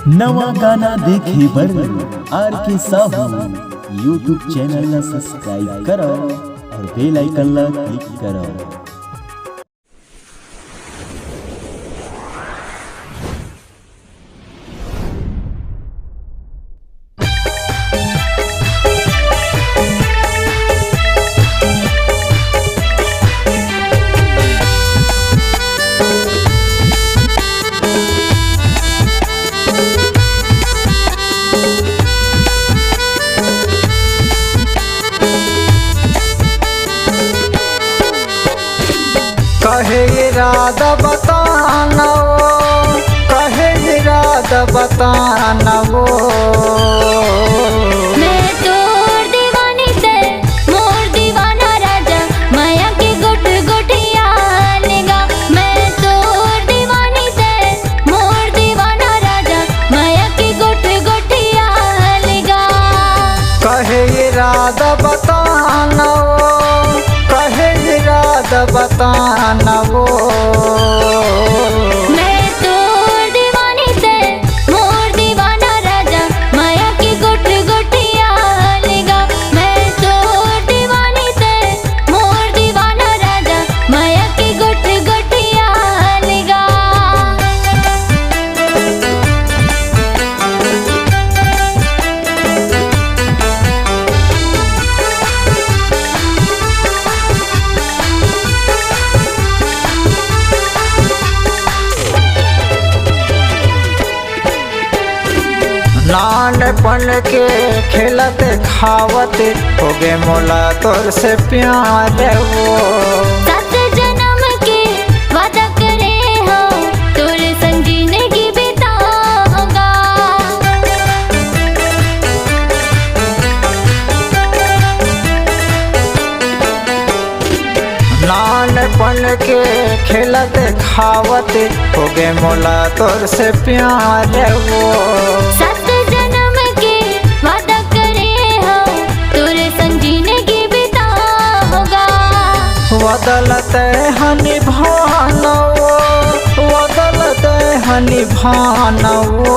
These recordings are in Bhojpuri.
नवा गाना देखे बर आर के साहू यूट्यूब चैनल ला सब्सक्राइब करो और बेल आइकन ला क्लिक करो। कहे इरादा बताना वो, कहे इरादा बताना वो। मैं तोर दीवानी से मोर दीवाना राजा माया की गुट गुटिया लेगा। मैं तोर दीवानी से मोर दीवाना राजा माया की गुट गुटिया लेगा। कहे इरादा बताना वो, कहे इरादा बताना वो। मैं तोर दीवानी से मोर दीवाना राजा माया की गुट गुटिया लेगा। मैं तोर दीवानी से मोर दीवाना राजा माया की गुट गुटिया लेगा। नानपन के खेलत खावत हो गे मोला तोर से प्यार वो। सात जन्म के वादा करे हो तोर संग जिंदगी बिताऊंगा। नानपन के खेलत खावत हो गे मोला तोर से प्यार वो। सात जन्म के वादा करे हो तोर संग जिंदगी बिताऊंगा। बदलत हनी भाना वो, बदलत हनी भाना वो।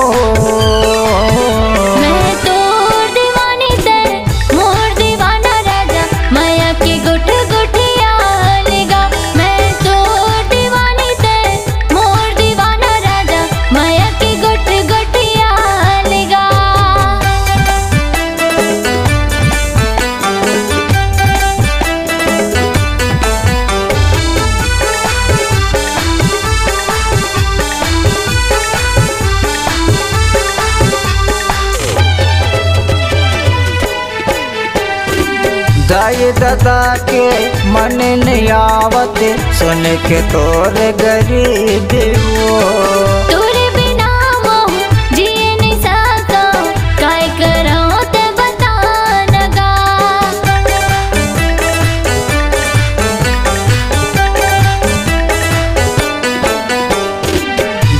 मैं तोर दीवानी से मोर दीवाना राजा माया की गुट गुटिया लेगा। मैं तोर दीवानी से मोर दीवाना राजा माया की गुट गुटिया लेगा। दाई दादा के मन नहीं आवत सुन के तोर गरीब वो। तोरे बिना मोह जिए नहीं सका काय करो ते बता नगा।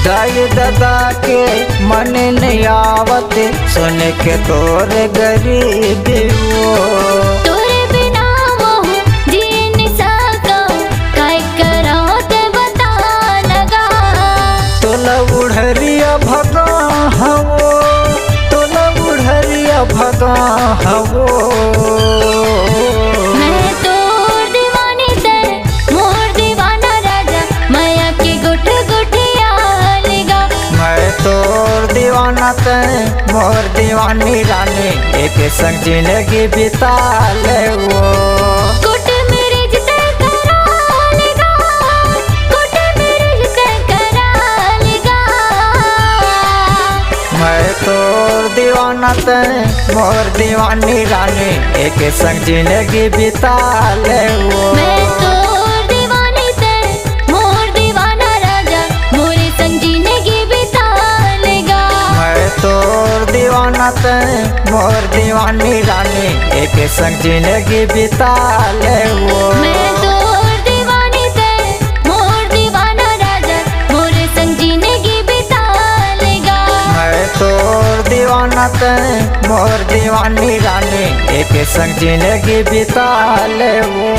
दाई दादा के मन नहीं आवत सुन के तोर गरीब वो। तोरे बिना मोह जिए नहीं सका काय करो ते बता नगा। तोला बुढ़रिया भगा हवो, तोला बुढ़रिया भगा हवो। मैं तोर दीवानी से मोर दीवाना राजा माया की गुट गुटिया लेगा। मैं तोर दीवाना ते मोर दीवानी रानी एक संग जिंदगी बिता ले वो। गुट मेरे जिते करा लेगा, गुट मेरे जिते करा लेगा। मैं तोर दीवाना ते मोर दीवानी रानी एक संग जिंदगी बिता ले वो। मैं तोर दीवानी से मोर दीवाना राजा मोरे संग जिंदगी बिता लेगा। मैं तोर दीवाना ते मोर दीवानी रानी एक संग जिंदगी बिता ले वो। मैं तोर दीवानी से मोर दीवाना राजा मोरे संग जिंदगी बिता लेगा। मैं तोर दीवाना ते मोर दीवानी रानी एक संग जिंदगी बिता ले वो।